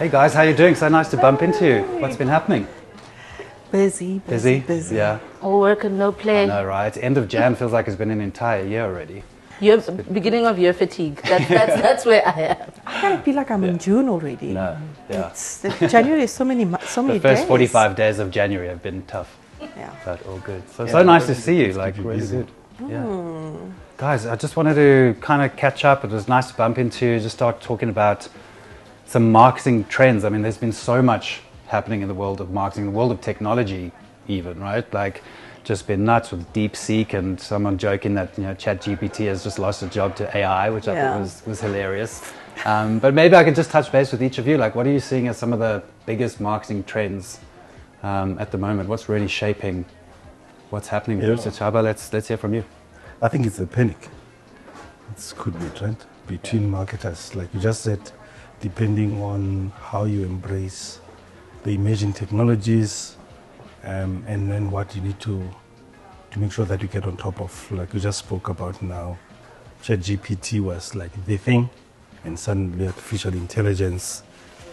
Hey guys, how you doing? So nice to bump into you. What's been happening? Busy. Yeah. All work and no play. I know, right? End of Jan feels like it's been an entire year already. Beginning of year fatigue. That's where I am. I kind of feel like I'm in June already. No, yeah. January is so many The first days. 45 days of January have been tough, Yeah. but all good. So nice to see you, like really good. Yeah. Guys, I just wanted to kind of catch up. It was nice to bump into you, just start talking about some marketing trends. I mean, there's been so much happening in the world of marketing, the world of technology even, right? Like, just been nuts with DeepSeek and someone joking that, you know, ChatGPT has just lost a job to AI, which I thought was hilarious. But maybe I could just touch base with each of you. Like, what are you seeing as some of the biggest marketing trends at the moment? What's really shaping what's happening? So Chaba, let's hear from you. I think it's a panic. It could be a trend between marketers, like you just said, depending on how you embrace the emerging technologies, and then what you need to make sure that you get on top of. Like you just spoke about now, ChatGPT was like the thing, and suddenly artificial intelligence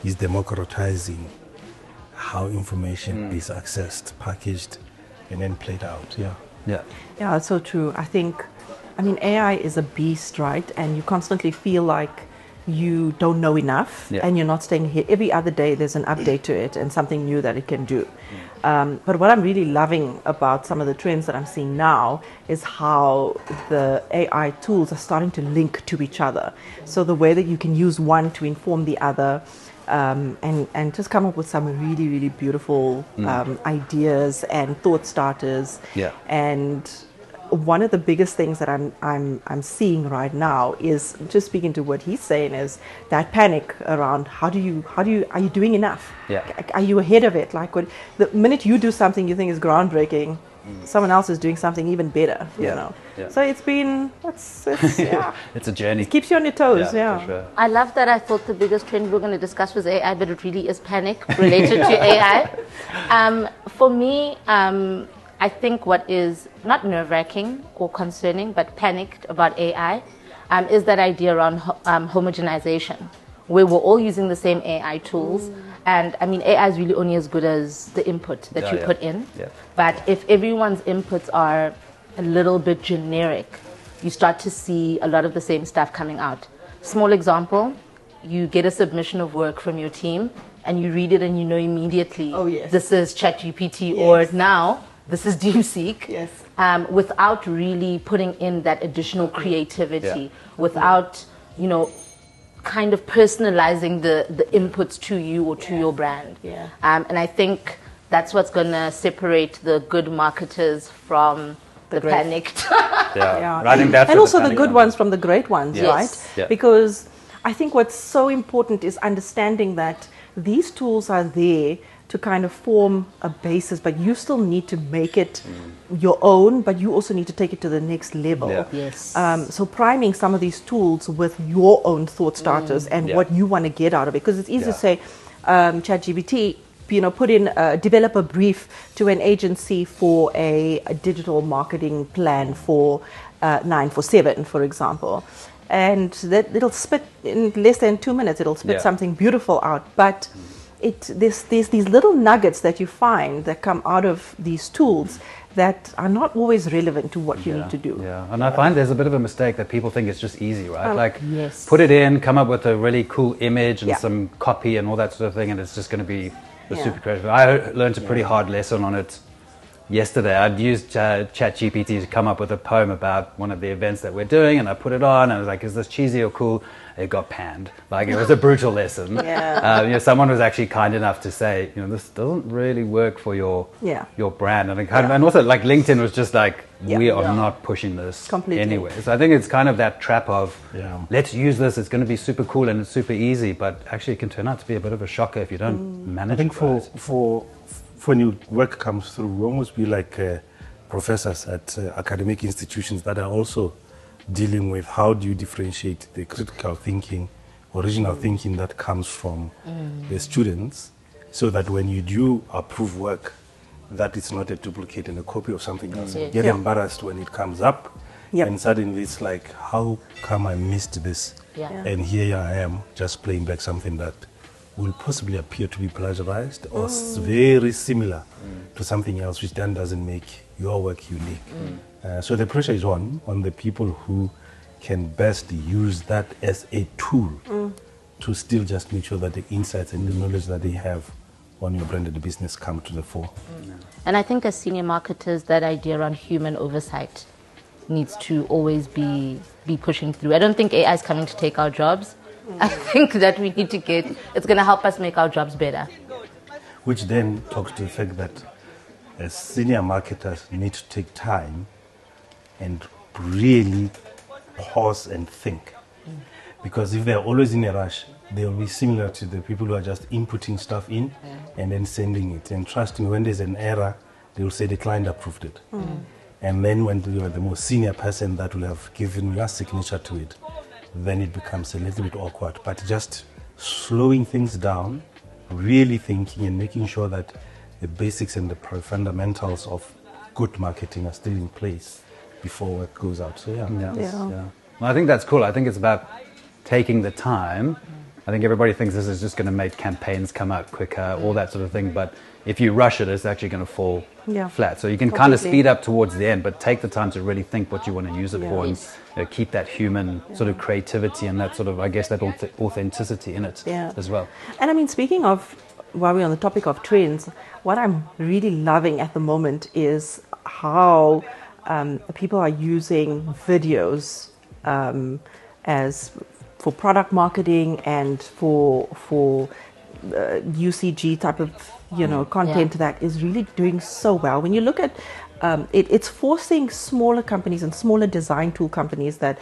is democratizing how information is accessed, packaged, and then played out. Yeah. Yeah, it's so true. I mean, AI is a beast, right? And you constantly feel like you don't know enough and you're not staying here. Every other day there's an update to it and something new that it can do. But what I'm really loving about some of the trends that I'm seeing now is how the AI tools are starting to link to each other. So the way that you can use one to inform the other, and just come up with some really, really beautiful ideas and thought starters. Yeah. And one of the biggest things that I'm seeing right now is, just speaking to what he's saying, is that panic around are you doing enough? Yeah. Are you ahead of it? Like, the minute you do something you think is groundbreaking, someone else is doing something even better. You know. Yeah. So it's It's a journey. it keeps you on your toes. For sure. I love that. I thought the biggest trend we were going to discuss was AI, but it really is panic related to AI. For me, I think what is not nerve-wracking or concerning, but panicked about AI, is that idea around homogenization, where we're all using the same AI tools. And I mean, AI is really only as good as the input that you put in. Yeah. But if everyone's inputs are a little bit generic, you start to see a lot of the same stuff coming out. Small example, you get a submission of work from your team and you read it and you know immediately, this is ChatGPT, or now this is DeepSeek, without really putting in that additional creativity, without, you know, kind of personalizing the inputs to you or to your brand. And I think that's what's going to separate the good marketers from the panicked. Writing that and also the good ones from the great ones, right? Yeah. Because I think what's so important is understanding that these tools are there to kind of form a basis, but you still need to make it your own, but you also need to take it to the next level. Yes. So priming some of these tools with your own thought starters and what you want to get out of it. Because it's easy to say, ChatGPT, you know, develop a brief to an agency for a digital marketing plan for 947, for example. And that it'll spit in less than 2 minutes, it'll spit something beautiful out. But there's these little nuggets that you find that come out of these tools that are not always relevant to what you need to do. Yeah, and I find there's a bit of a mistake that people think it's just easy, right? Put it in, come up with a really cool image and some copy and all that sort of thing, and it's just going to be super creative. I learned a pretty hard lesson on it yesterday. I'd used ChatGPT to come up with a poem about one of the events that we're doing, and I put it on, and I was like, is this cheesy or cool? It got panned. Like, it was a brutal lesson. You know, someone was actually kind enough to say, you know, this doesn't really work for your brand. And, and also, like, LinkedIn was just like, we are not pushing this anyway. So I think it's kind of that trap of, let's use this, it's going to be super cool and it's super easy, but actually it can turn out to be a bit of a shocker if you don't manage it. I think for when your work comes through, we almost be like professors at academic institutions that are also dealing with how do you differentiate the critical thinking, original thinking that comes from the students, so that when you do approve work, that it's not a duplicate and a copy of something else. You get embarrassed when it comes up, and suddenly it's like, how come I missed this? And here I am just playing back something that will possibly appear to be plagiarized or very similar to something else, which then doesn't make your work unique. So the pressure is on the people who can best use that as a tool to still just make sure that the insights and the knowledge that they have on your branded business come to the fore. And I think as senior marketers, that idea around human oversight needs to always be pushing through. I don't think AI is coming to take our jobs. I think that we need to it's going to help us make our jobs better. Which then talks to the fact that as senior marketers need to take time and really pause and think. Because if they're always in a rush, they'll be similar to the people who are just inputting stuff in and then sending it. And trust me, when there's an error, they'll say the client approved it. And then when you are the most senior person that will have given your signature to it, then it becomes a little bit awkward. But just slowing things down, really thinking and making sure that the basics and the fundamentals of good marketing are still in place before work goes out. So yeah. Well, I think that's cool. I think it's about taking the time. I think everybody thinks this is just going to make campaigns come out quicker, all that sort of thing. But if you rush it, it's actually going to fall flat. So you can kind of speed up towards the end, but take the time to really think what you want to use it for, and keep that human sort of creativity and that sort of, I guess, that authenticity in it as well. And I mean, speaking of, while we're on the topic of trends, what I'm really loving at the moment is how people are using videos as for product marketing and for UCG type of content that is really doing so well. When you look at it's forcing smaller companies and smaller design tool companies that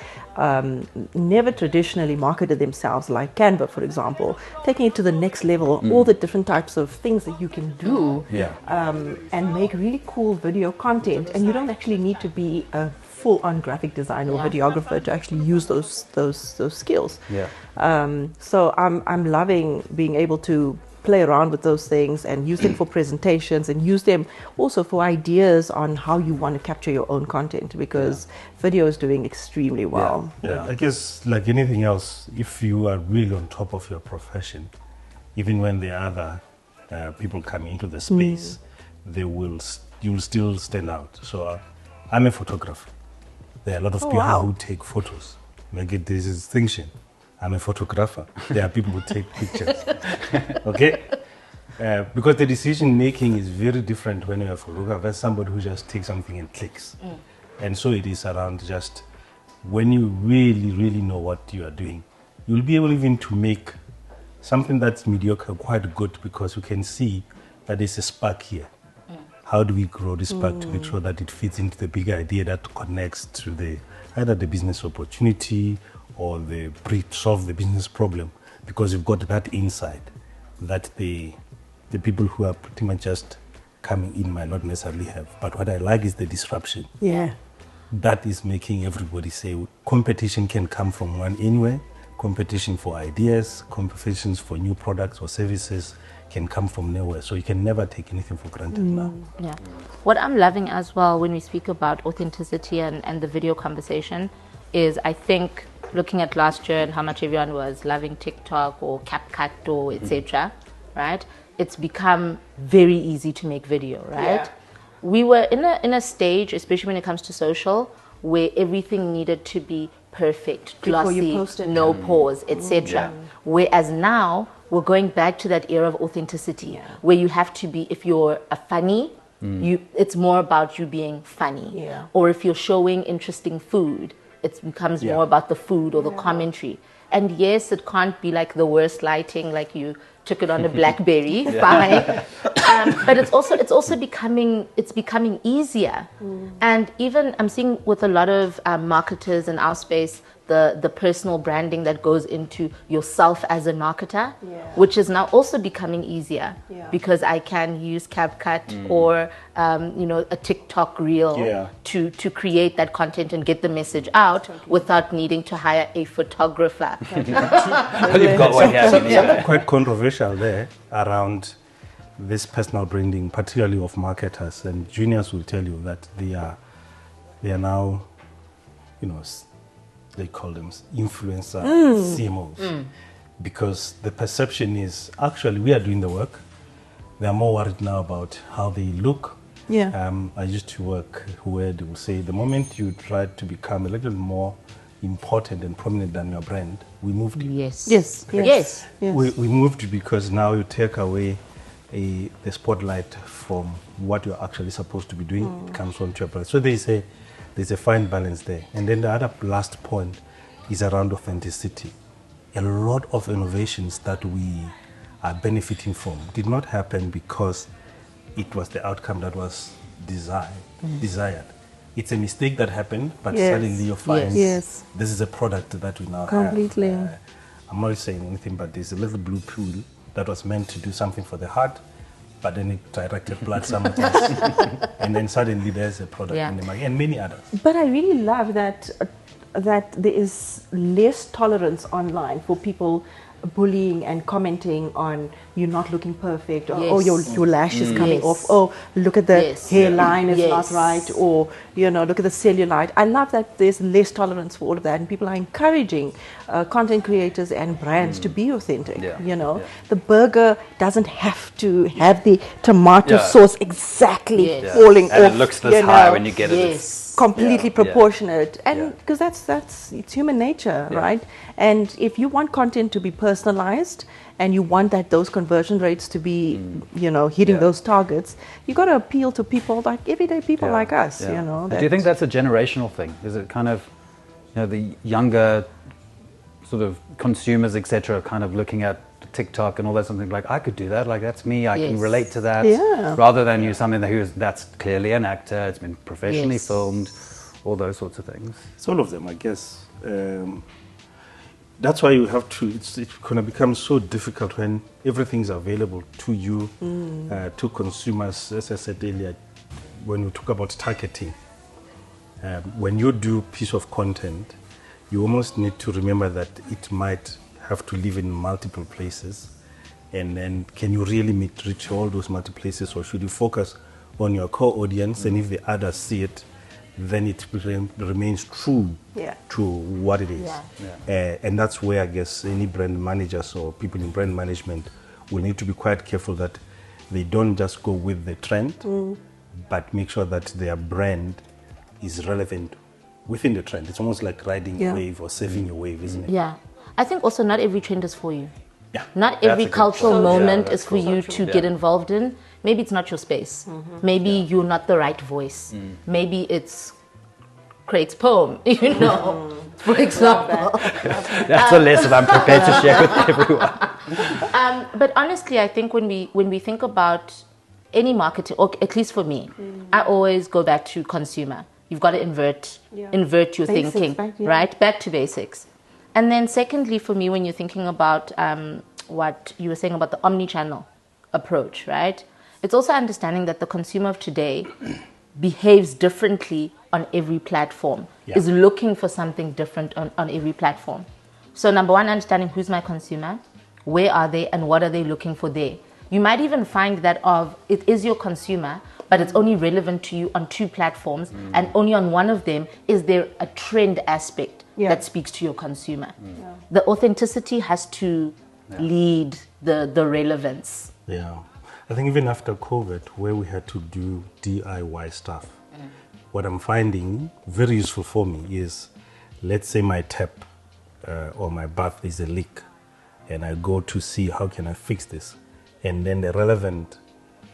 never traditionally marketed themselves, like Canva, for example, taking it to the next level, all the different types of things that you can do and make really cool video content. And you don't actually need to be a full-on graphic designer or videographer to actually use those skills. So I'm loving being able to play around with those things and use them for presentations and use them also for ideas on how you want to capture your own content, because video is doing extremely well. I guess like anything else, if you are really on top of your profession, even when the other people come into the space, you'll still stand out. So I'm a photographer. There are a lot of people who take photos. Make it this distinction. I'm a photographer. There are people who take pictures. Okay? Because the decision making is very different when you're a photographer versus somebody who just takes something and clicks. And so it is around just when you really, really know what you are doing, you'll be able even to make something that's mediocre quite good, because you can see that there's a spark here. How do we grow this spark to make sure that it fits into the bigger idea that connects to either the business opportunity or solve the business problem, because you've got that insight that the people who are pretty much just coming in might not necessarily have. But what I like is the disruption. That is making everybody say competition can come from anywhere. Competition for ideas, competitions for new products or services can come from nowhere. So you can never take anything for granted now. What I'm loving as well when we speak about authenticity and the video conversation is, I think, looking at last year and how much everyone was loving TikTok or CapCut or etc., right? It's become very easy to make video, right? We were in a stage, especially when it comes to social, where everything needed to be perfect, glossy, no pause, etc. Whereas now we're going back to that era of authenticity, where you have to be, if you're a funny, it's more about you being funny. Or if you're showing interesting food, it becomes more about the food or the commentary. And yes, it can't be like the worst lighting, like you took it on a BlackBerry, fine. But it's also becoming easier. And even I'm seeing with a lot of marketers in our space, the personal branding that goes into yourself as a marketer, which is now also becoming easier, because I can use CapCut or a TikTok reel to create that content and get the message out without needing to hire a photographer. You've got one here. Quite controversial there around this personal branding, particularly of marketers, and juniors will tell you that they are now, they call them influencer CMOs. because the perception is actually we are doing the work. They are more worried now about how they look. Yeah. I used to work where they will say the moment you try to become a little more important and prominent than your brand, we moved you. Yes. Yes. Yes. Yes. We moved you because now you take away the spotlight from what you're actually supposed to be doing. It comes onto your brand. So there's a fine balance there. And then the other last point is around authenticity. A lot of innovations that we are benefiting from did not happen because it was the outcome that was desired. It's a mistake that happened, but suddenly you find this is a product that we now completely have. I'm not saying anything, but there's a little blue pill that was meant to do something for the heart, but then it directed blood somewhere else. And then suddenly there's a product in the market, and many others. But I really love that there is less tolerance online for people bullying and commenting on you not looking perfect, or oh your lash is coming off, oh look at the hairline is not right, or look at the cellulite. I love that there's less tolerance for all of that, and people are encouraging content creators and brands to be authentic. The burger doesn't have to have the tomato sauce exactly falling off, and it looks this high when you get it. It's completely proportionate, and because that's it's human nature, right? And if you want content to be personalized and you want those conversion rates to be hitting those targets, you got to appeal to people, like everyday people like us. Do you think that's a generational thing? Is it kind of the younger sort of consumers, etc., kind of looking at TikTok and all that, something like, I could do that, like that's me, I can relate to that, rather than you something that's clearly an actor, it's been professionally filmed, all those sorts of things. It's all of them, I guess. That's why you have to, it's going to become so difficult when everything's available to you, to consumers. As I said earlier, when we talk about targeting, when you do piece of content, you almost need to remember that it might have to live in multiple places, and then can you really reach all those multiple places, or should you focus on your core audience, and if the others see it, then it remains true to what it is. And that's where I guess any brand managers or people in brand management will need to be quite careful that they don't just go with the trend, but make sure that their brand is relevant within the trend. It's almost like riding a wave or surfing a wave, isn't it? Yeah. I think also not every trend is for you. Not every cultural moment is for you to get involved in. Maybe it's not your space. Maybe you're not the right voice. Maybe it's Craig's poem, for example. That's a lesson I'm prepared to share with everyone. But honestly, I think when we think about any marketing, or at least for me, I always go back to consumer. You've got to invert your basics, thinking, right? Back to basics. And then secondly, for me, when you're thinking about what you were saying about the omni-channel approach, right? It's also understanding that the consumer of today behaves differently on every platform, is looking for something different on every platform. So number one, understanding who's my consumer, where are they, and what are they looking for there. You might even find that it is your consumer, but it's only relevant to you on 2 platforms, and only on one of them is there a trend aspect that speaks to your consumer. The authenticity has to lead the relevance. Yeah. I think even after COVID, where we had to do DIY stuff, what I'm finding very useful for me is, let's say my tap or my bath is a leak, and I go to see how can I fix this, and then the relevant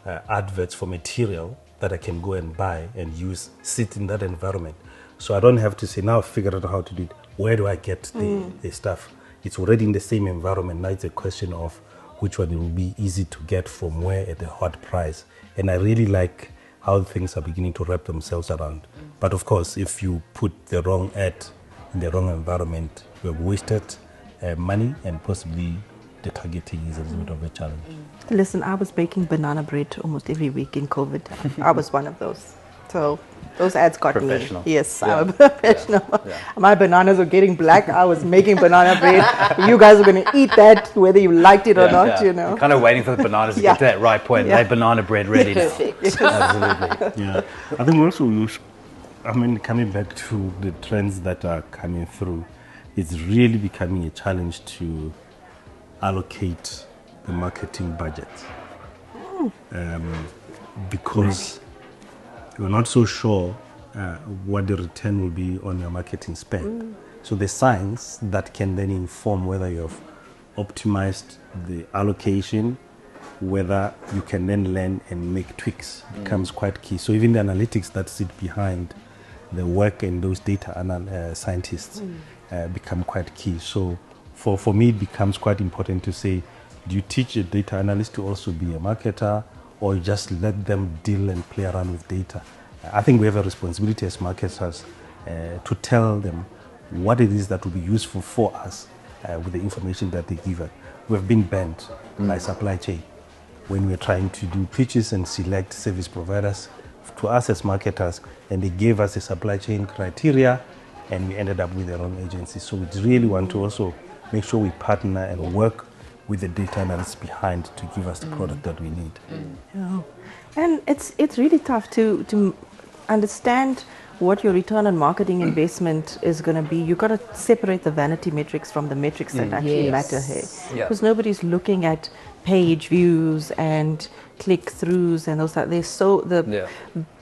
adverts for material that I can go and buy and use sit in that environment. So I don't have to say, now I've figured out how to do it, where do I get the stuff? It's already in the same environment. Now it's a question of which one it will be easy to get from where at a hot price. And I really like how things are beginning to wrap themselves around. But of course, if you put the wrong ad in the wrong environment, you have wasted money, and possibly the targeting is a little bit of a challenge. Listen, I was baking banana bread almost every week in COVID. I was one of those. So those ads got me. Yes, I'm a professional. My bananas were getting black. I was making banana bread. You guys were going to eat that whether you liked it or not, I'm kind of waiting for the bananas to get to that right point. They're banana bread ready now. Perfect. Absolutely. Yeah. I think also, coming back to the trends that are coming through, it's really becoming a challenge to allocate the marketing budget because you're not so sure what the return will be on your marketing spend. So the science that can then inform whether you have optimized the allocation, whether you can then learn and make tweaks becomes quite key. So even the analytics that sit behind the work and those data scientists become quite key. So for me, it becomes quite important to say, do you teach a data analyst to also be a marketer, or you just let them deal and play around with data? I think we have a responsibility as marketers to tell them what it is that will be useful for us with the information that they give us. We've been banned by supply chain when we're trying to do pitches and select service providers to us as marketers, and they gave us a supply chain criteria and we ended up with the wrong agency. So we really want to also make sure we partner and work with the data analysts behind to give us the product that we need. Yeah. And it's really tough to understand what your return on marketing investment is going to be. You've got to separate the vanity metrics from the metrics that actually matter here. Because nobody's looking at page views and click-throughs and those.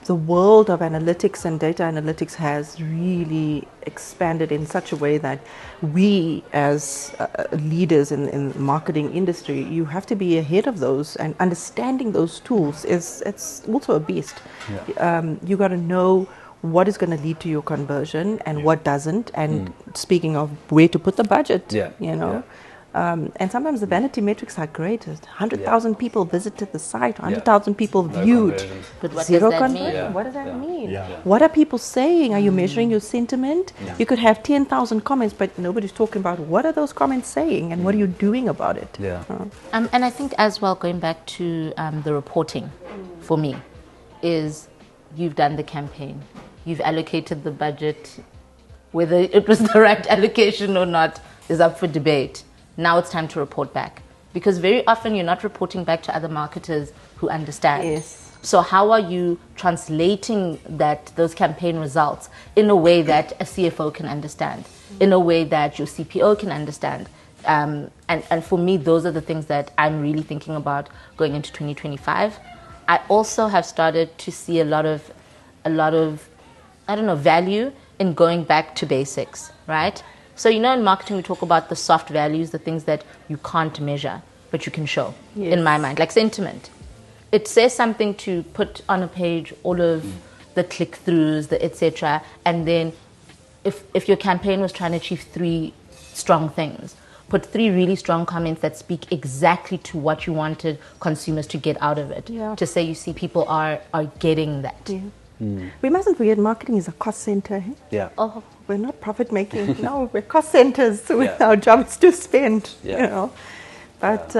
The world of analytics and data analytics has really expanded in such a way that we as leaders in the marketing industry, you have to be ahead of those, and understanding those tools it's also a beast. You got to know what is going to lead to your conversion and what doesn't, and speaking of where to put the budget, you know. And sometimes the vanity metrics are great. 100,000 people visited the site, 100,000 people viewed. But what Zero does that conversion. mean? What does that mean? Yeah. What are people saying? Are you measuring your sentiment? You could have 10,000 comments, but nobody's talking about what are those comments saying and what are you doing about it. And I think as well, going back to the reporting, for me, is you've done the campaign. You've allocated the budget. Whether it was the right allocation or not is up for debate. Now it's time to report back. Because very often you're not reporting back to other marketers who understand. Yes. So how are you translating those campaign results in a way that a CFO can understand, in a way that your CPO can understand? And for me, those are the things that I'm really thinking about going into 2025. I also have started to see a lot of value in going back to basics, right? So, in marketing, we talk about the soft values, the things that you can't measure, but you can show, in my mind, like sentiment. It says something to put on a page all of the click-throughs, the etc. And then if your campaign was trying to achieve 3 strong things, put 3 really strong comments that speak exactly to what you wanted consumers to get out of it. To say you see people are getting that. We mustn't forget marketing is a cost center. Oh, we're not profit making. No, we're cost centers. Our job is to spend. You know, but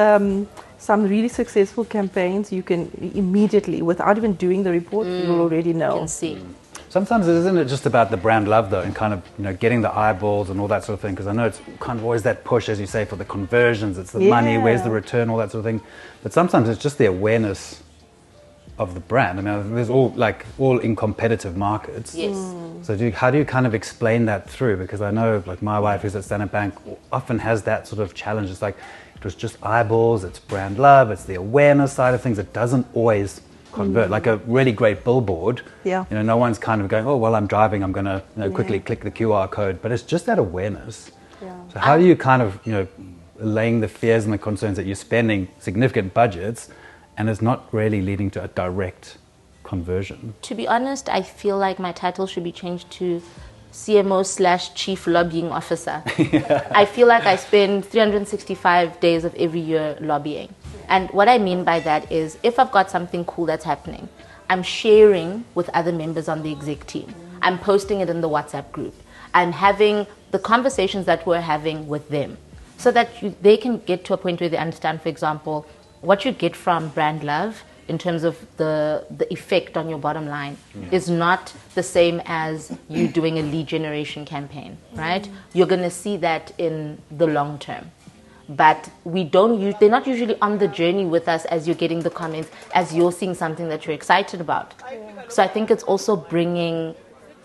some really successful campaigns you can immediately, without even doing the report, you'll already know. You can see. Sometimes isn't it just about the brand love though, and kind of getting the eyeballs and all that sort of thing? Because I know it's kind of always that push, as you say, for the conversions. It's the money, where's the return, all that sort of thing. But sometimes it's just the awareness of the brand. I mean, there's all in competitive markets. Yes. So how do you kind of explain that through? Because I know, like my wife who's at Standard Bank often has that sort of challenge. It's like, it was just eyeballs, it's brand love, it's the awareness side of things. It doesn't always convert. Like a really great billboard, no one's kind of going, oh, well, I'm driving, I'm going to quickly click the QR code. But it's just that awareness. So how do you kind of, allaying the fears and the concerns that you're spending significant budgets and it's not really leading to a direct conversion? To be honest, I feel like my title should be changed to CMO/Chief Lobbying Officer. I feel like I spend 365 days of every year lobbying. And what I mean by that is, if I've got something cool that's happening, I'm sharing with other members on the exec team. I'm posting it in the WhatsApp group. I'm having the conversations that we're having with them, so that they can get to a point where they understand, for example, what you get from brand love in terms of the effect on your bottom line is not the same as you doing a lead generation campaign, right? You're going to see that in the long term. But they're not usually on the journey with us as you're getting the comments, as you're seeing something that you're excited about. So I think it's also bringing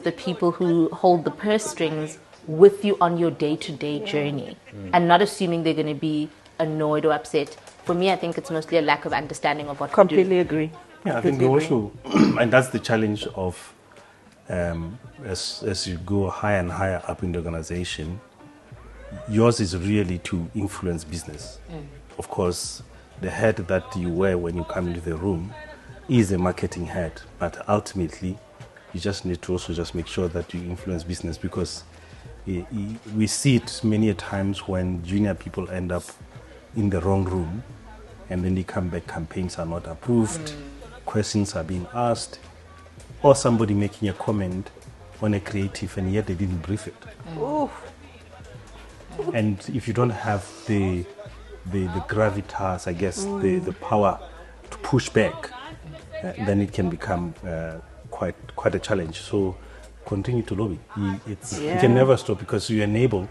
the people who hold the purse strings with you on your day-to-day journey, and not assuming they're going to be annoyed or upset. For me, I think it's mostly a lack of understanding of what Completely we do. agree. Yeah, I think also, and that's the challenge of as you go higher and higher up in the organization, yours is really to influence business. Of course, the head that you wear when you come into the room is a marketing head, but ultimately, you just need to also just make sure that you influence business, because we see it many a times when junior people end up in the wrong room, and then they come back, campaigns are not approved, questions are being asked, or somebody making a comment on a creative and yet they didn't brief it. And if you don't have the gravitas, I guess, the power to push back, then it can become quite a challenge. So continue to lobby. You can never stop, because you enable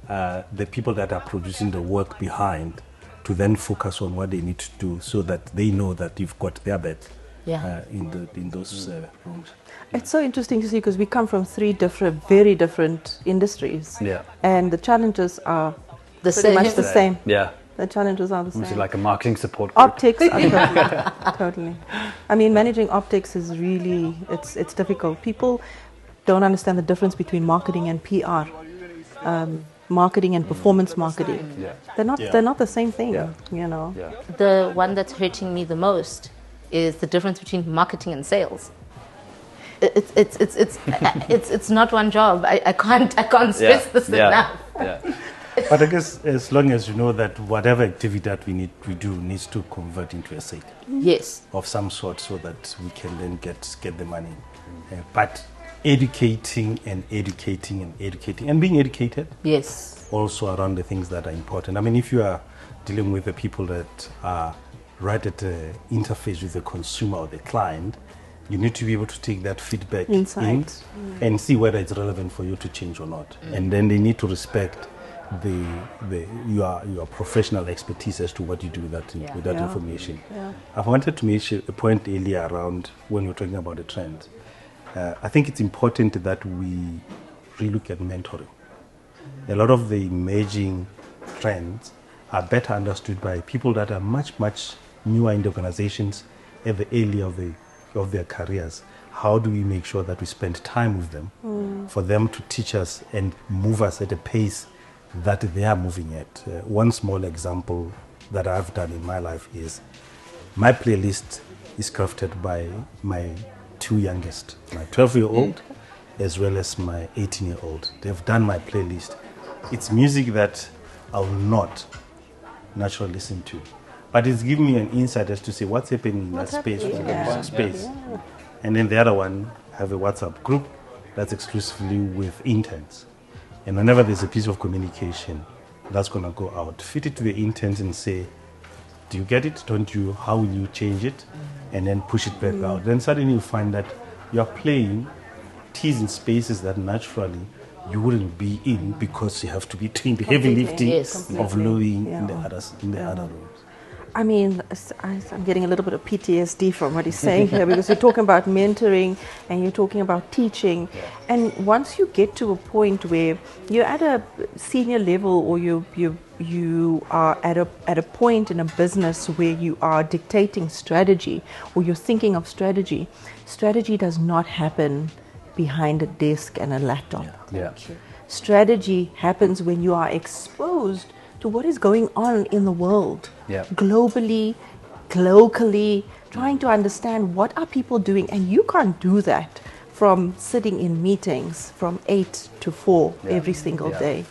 the people that are producing the work behind to then focus on what they need to do, so that they know that you've got their bet in those rooms. It's so interesting to see, because we come from three very different industries. Yeah. And the challenges are pretty same. much the same. Yeah. The challenges are the Almost same. like a marketing support group. Optics, totally. I mean, managing optics is really, it's difficult. People don't understand the difference between marketing and PR, marketing and performance marketing. Yeah. They're not the same thing, you know. Yeah. The one that's hurting me the most is the difference between marketing and sales. It's not one job. I can't stress this enough. Yeah. But I guess as long as you know that whatever activity that we do needs to convert into a sale. Yes. Of some sort, so that we can then get the money. But educating and being educated. Yes. Also around the things that are important. I mean, if you are dealing with the people that are right at the interface with the consumer or the client, you need to be able to take that feedback in and see whether it's relevant for you to change or not. And then they need to respect your professional expertise as to what you do with that information. Yeah. I wanted to make a point earlier around when we were talking about the trends. I think it's important that we relook at mentoring. A lot of the emerging trends are better understood by people that are much newer in the organizations at the early of their careers. How do we make sure that we spend time with them for them to teach us and move us at a pace that they are moving at? One small example that I've done in my life is my playlist is crafted by my two youngest, my 12-year-old as well as my 18-year-old. They've done my playlist. It's music that I'll not naturally listen to, but it's giving me an insight as to say what's happening in that space. Yeah. And then the other one, have a WhatsApp group that's exclusively with interns. And whenever there's a piece of communication that's going to go out, fit it to the interns and say, do you get it? Don't you? How will you change it? And then push it back out. Then suddenly you find that you're playing teas in spaces that naturally you wouldn't be in, because you have to be doing the heavy lifting of lowing in the other rooms. I mean, I'm getting a little bit of PTSD from what he's saying here, because you're talking about mentoring and you're talking about teaching. And once you get to a point where you're at a senior level, or you are at a point in a business where you are dictating strategy, or you're thinking of strategy does not happen behind a desk and a laptop. Yeah. Strategy happens when you are exposed to what is going on in the world, globally, locally, trying to understand what are people doing. And you can't do that from sitting in meetings from 8 to 4 every single day.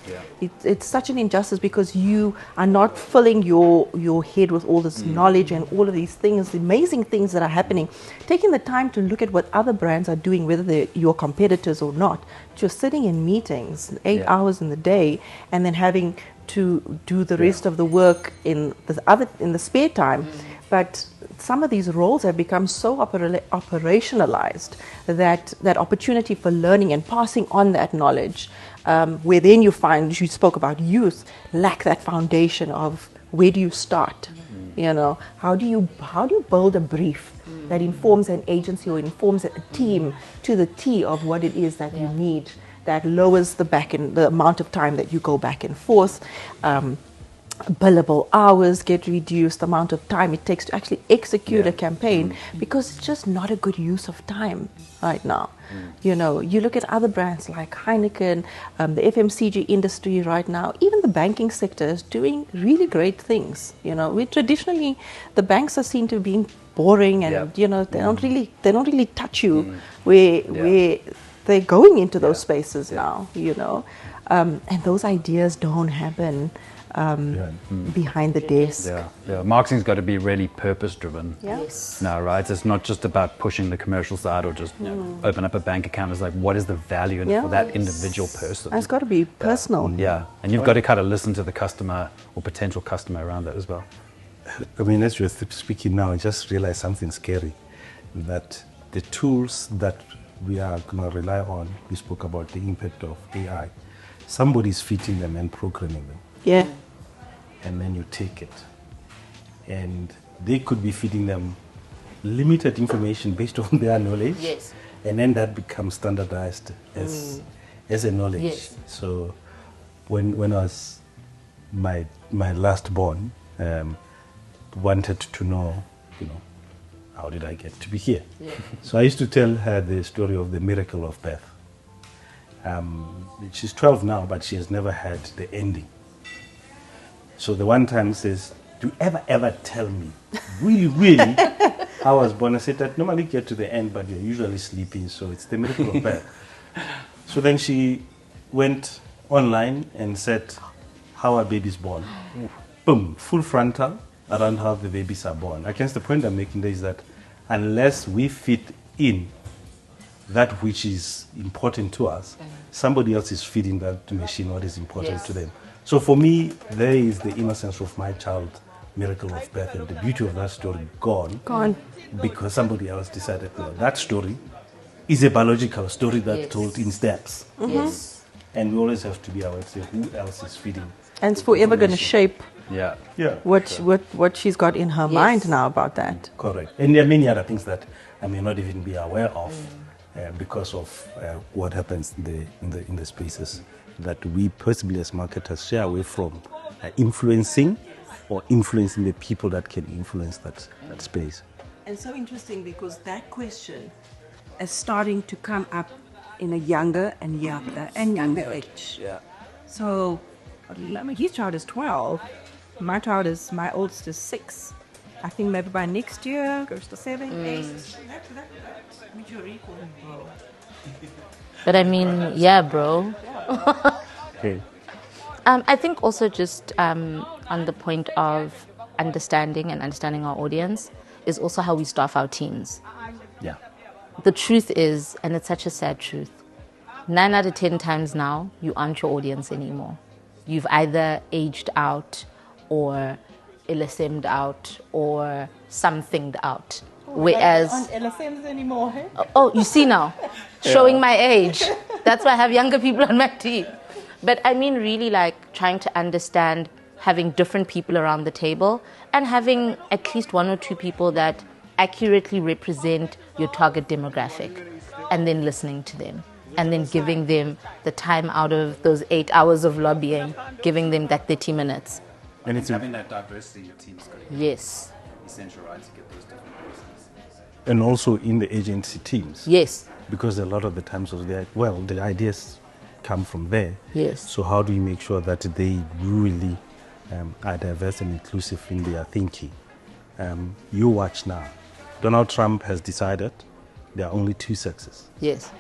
It's such an injustice, because you are not filling your head with all this knowledge and all of these things, the amazing things that are happening. Taking the time to look at what other brands are doing, whether they're your competitors or not. Just sitting in meetings 8 hours in the day, and then having to do the rest of the work in the spare time. But some of these roles have become so operationalized that opportunity for learning and passing on that knowledge, where then you find, you spoke about youth, lack that foundation of where do you start? You know, how do you build a brief that informs an agency or informs a team to the T of what it is that you need, that lowers the amount of time that you go back and forth. billable hours get reduced, the amount of time it takes to actually execute a campaign, because it's just not a good use of time right now. You know, you look at other brands like Heineken, the FMCG industry right now, even the banking sector is doing really great things. You know, traditionally the banks are seen to be boring, and you know, they don't really touch you where they're going into those spaces now. You know, and those ideas don't happen behind the desk. Marketing's got to be really purpose-driven. Yes. No, right? It's not just about pushing the commercial side or just open up a bank account. It's like, what is the value in it for that individual person? And it's got to be personal. And you've got to kind of listen to the customer or potential customer around that as well. I mean, as you're speaking now, I just realized something scary, that the tools that we are going to rely on, we spoke about the impact of AI. Somebody's feeding them and programming them. Yeah. And then you take it. And they could be feeding them limited information based on their knowledge. Yes. And then that becomes standardized as a knowledge. Yes. So when I was my last born, wanted to know, you know, how did I get to be here? Yeah. So I used to tell her the story of the miracle of birth. She's 12 now, but she has never had the ending. So the one time says, do you ever tell me, really, how I was born? I said, that normally get to the end, but you're usually sleeping, so it's the miracle of birth. So then she went online and said, how are babies born? Boom, full frontal around how the babies are born. I guess the point I'm making there is that unless we fit in that which is important to us, somebody else is feeding that machine what is important to them. So for me, there is the innocence of my child, miracle of birth, and the beauty of that story gone. Because somebody else decided, no, that story is a biological story that's told in steps. Yes. And we always have to be aware of who else is feeding. And it's forever going to shape what she's got in her mind now about that. Correct. And there are many other things that I may not even be aware of because of what happens in the spaces that we possibly as marketers shy away from influencing the people that can influence that space. And so interesting, because that question is starting to come up in a younger and younger age. Yeah. So, his child is 12. My oldest is 6. I think maybe by next year goes to 7, 8. That you're equal, bro. But I mean, yeah, bro. Okay. I think also just on the point of understanding our audience is also how we staff our teams. Yeah. The truth is, and it's such a sad truth, 9 out of 10 times now, you aren't your audience anymore. You've either aged out or LSM'd out or something'd out. Whereas, aren't LSMs anymore, hey? Oh, you see now, showing my age. That's why I have younger people on my team. But I mean, really, like trying to understand having different people around the table and having at least 1 or 2 people that accurately represent your target demographic, and then listening to them and then giving them the time out of those 8 hours of lobbying, giving them that 30 minutes. And it's having that diversity in your team's Yes. essential, right, to get those different persons. And also in the agency teams. Yes. Because a lot of the times the ideas come from there. Yes. So how do we make sure that they really are diverse and inclusive in their thinking? You watch now. Donald Trump has decided there are only 2 sexes. Yes.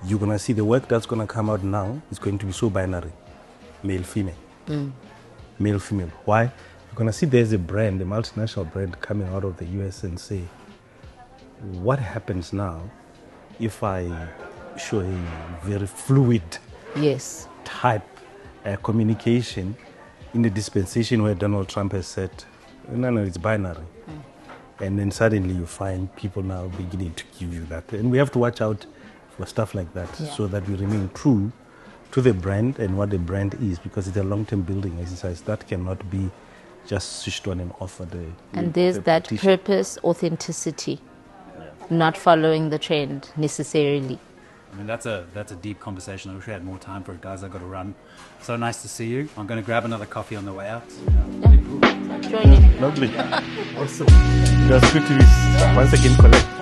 You're going to see the work that's going to come out now is going to be so binary. Male, female. Male, female. Why? You're going to see there's a brand, a multinational brand coming out of the US and say, what happens now if I show a very fluid type communication in the dispensation where Donald Trump has said, no, it's binary. And then suddenly you find people now beginning to give you that. And we have to watch out for stuff like that so that we remain true to the brand and what the brand is, because it's a long-term building exercise that cannot be just switched on and off. And there's that purpose, authenticity, not following the trend necessarily. I mean, that's a deep conversation. I wish we had more time for it, guys. I've got to run. So nice to see you. I'm going to grab another coffee on the way out. Join in. Lovely. Awesome. It was good to be once again collect.